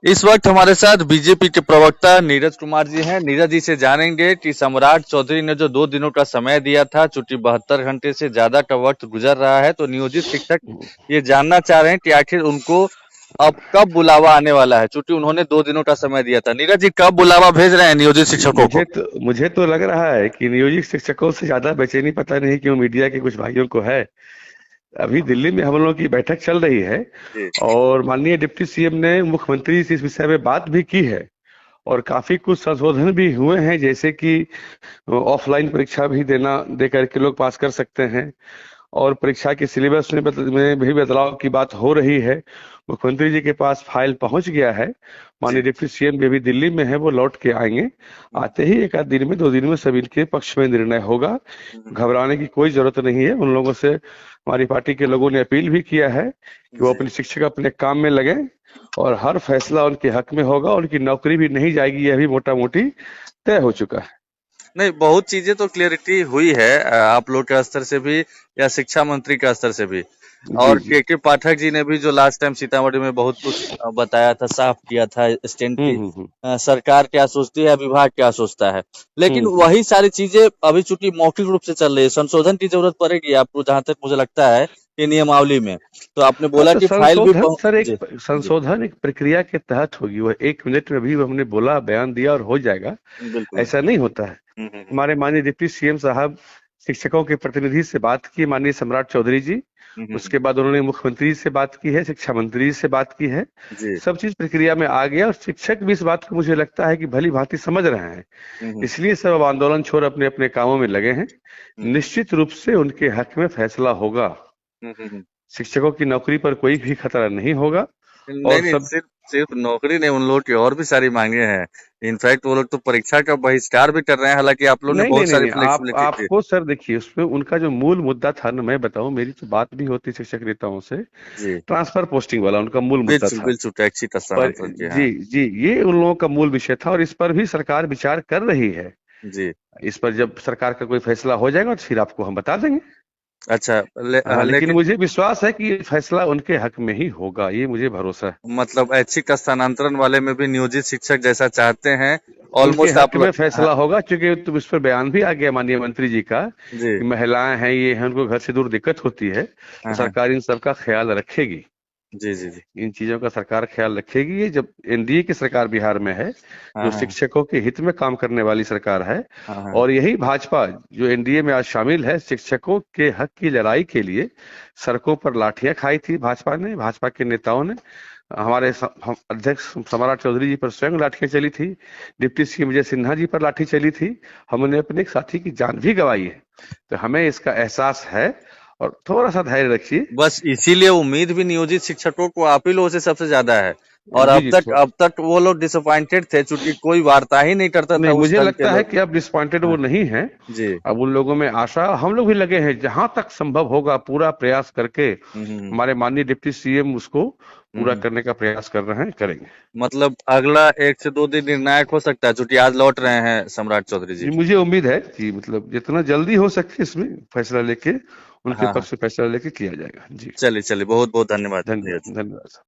इस वक्त हमारे साथ बीजेपी के प्रवक्ता नीरज कुमार जी हैं। नीरज जी से जानेंगे कि सम्राट चौधरी ने जो 2 दिनों का समय दिया था, चूंकि 72 घंटे से ज्यादा का वक्त गुजर रहा है, तो नियोजित शिक्षक ये जानना चाह रहे हैं कि आखिर उनको अब कब बुलावा आने वाला है, चूंकि उन्होंने 2 दिनों का समय दिया था। नीरज जी कब बुलावा भेज रहे हैं नियोजित शिक्षकों को? मुझे तो लग रहा है कि नियोजित शिक्षकों से ज्यादा बेचैनी पता नहीं क्यों मीडिया के कुछ भाइयों को है। अभी दिल्ली में हम लोगों की बैठक चल रही है जी और माननीय डिप्टी सीएम ने मुख्यमंत्री से इस विषय में बात भी की है और काफी कुछ संशोधन भी हुए हैं, जैसे कि ऑफलाइन परीक्षा भी दे करके लोग पास कर सकते हैं और परीक्षा के सिलेबस में भी बदलाव की बात हो रही है। मुख्यमंत्री जी के पास फाइल पहुंच गया है। जी। माननीय डिप्टी सीएम भी अभी दिल्ली में है, वो लौट के आएंगे। आते ही एक आध दिन में 2 दिन में सभी के पक्ष में निर्णय होगा। घबराने की कोई जरूरत नहीं है। उन लोगों से हमारी पार्टी के लोगों ने अपील भी किया है कि वो जी। अपने शिक्षक अपने काम में लगे और हर फैसला उनके हक में होगा। उनकी नौकरी भी नहीं जाएगी, यह भी मोटा मोटी तय हो चुका है। नहीं, बहुत चीजें तो क्लियरिटी हुई है, आप लोग के स्तर से भी या शिक्षा मंत्री के स्तर से भी। जी और जी। के पाठक जी ने भी जो लास्ट टाइम सीतामढ़ी में बहुत कुछ बताया था, साफ किया था स्टैंड की हम्म। सरकार क्या सोचती है, विभाग क्या सोचता है। लेकिन हम्म। वही सारी चीजें अभी चूंकि मौखिक रूप से चल रही है, संशोधन की जरूरत पड़ेगी आपको, जहां तक मुझे लगता है कि नियमावली में। तो आपने हाँ, बोला तो कि फाइल भी संशोधन सर जी एक जी। संशोधन एक प्रक्रिया के तहत होगी। वो 1 मिनट में भी हमने बोला, बयान दिया और हो जाएगा, बिल्कुल। ऐसा नहीं होता है। हम्म। हमारे माननीय डिप्टी सीएम साहब शिक्षकों के प्रतिनिधि से बात की, माननीय सम्राट चौधरी जी। हम्म। उसके बाद उन्होंने मुख्यमंत्री से बात की है, शिक्षा मंत्री से बात की है। जी। सब चीज प्रक्रिया में आ गया और शिक्षक भी इस बात को मुझे लगता है कि भली भांति समझ रहे हैं। हम्म। इसलिए सब अब आंदोलन छोड़ अपने अपने कामों में लगे हैं। हम्म। निश्चित रूप से उनके हक में फैसला होगा। हम्म। शिक्षकों की नौकरी पर कोई भी खतरा नहीं होगा नहीं और नहीं, सब। सिर्फ सिर्फ नौकरी नहीं, उन लोगों की और भी सारी मांगे हैं। इनफैक्ट वो लोग तो परीक्षा का बहिष्कार भी कर रहे हैं, हालांकि आप लोगों ने नहीं नहीं बहुत नहीं सारी नहीं, आप फ्लेक्सिबिलिटी दी। आपको सर देखिए, उसमें उनका जो मूल मुद्दा था ना, मैं बताऊं, मेरी तो बात भी होती शिक्षक नेताओं से। जी। ट्रांसफर पोस्टिंग वाला उनका मूल मुद्दा बिल्कुल था। बिल्कुल, टैक्सी का पर स्थानांतरण किया है। जी जी, ये उन लोगों का मूल विषय था और इस पर भी सरकार विचार कर रही है। जी। इस पर जब सरकार का कोई फैसला हो जाएगा तो फिर आपको हम बता देंगे। अच्छा। हाँ, लेकिन लेकिन मुझे विश्वास है कि ये फैसला उनके हक में ही होगा, ये मुझे भरोसा है। मतलब ऐच्छिक स्थानांतरण वाले में भी नियोजित शिक्षक जैसा चाहते हैं। उनके ऑलमोस्ट हक आप में लोग हाँ। फैसला होगा, क्योंकि तुम इस पर बयान भी आ गया माननीय मंत्री जी का जी। कि महिलाएं हैं, ये हैं, उनको घर से दूर दिक्कत होती है, तो हाँ हाँ। सरकार इन सबका ख्याल रखेगी। जी जी जी। इन चीजों का सरकार ख्याल रखेगी। ये जब एनडीए की सरकार बिहार में है, हाँ जो हाँ। शिक्षकों के हित में काम करने वाली सरकार है, हाँ हाँ। और यही भाजपा जो एनडीए में आज शामिल है, शिक्षकों के हक की लड़ाई के लिए सड़कों पर लाठियां खाई थी भाजपा ने, भाजपा के नेताओं ने। हमारे हम अध्यक्ष सम्राट चौधरी जी पर स्वयं लाठियां चली थी। डिप्टी सीएम विजय सिन्हा जी पर लाठी चली थी। हमने अपने एक साथी की जान भी गंवाई है। तो हमें इसका एहसास है और थोड़ा सा धैर्य रखिए। बस इसीलिए उम्मीद भी नियोजित शिक्षकों को आप ही लोगों से सबसे ज्यादा है। और जी अब जी, तक अब तक वो लोग डिसअपॉइंटेड थे, चूंकि कोई वार्ता ही नहीं करता था नहीं, उस मुझे ढंग के लगता है लोग। कि अब डिसअपॉइंटेड वो हाँ। नहीं है। जी। अब उन लोगों में आशा, हम लोग भी लगे हैं जहां तक संभव होगा पूरा प्रयास करके। हम्म। हमारे माननीय डिप्टी सीएम उसको पूरा हम्म। करने का प्रयास कर रहे हैं, करेंगे। मतलब अगला 1 से 2 दिन निर्णायक हो सकता है, चूंकि आज लौट रहे हैं सम्राट चौधरी जी। जी, मुझे उम्मीद है कि मतलब जितना जल्दी हो सके इसमें फैसला लेके, उनके हाँ हाँ। पक्ष से फैसला लेके किया जाएगा। जी। चलिए चलिए, बहुत बहुत धन्यवाद। धन्यवाद धन्यवाद।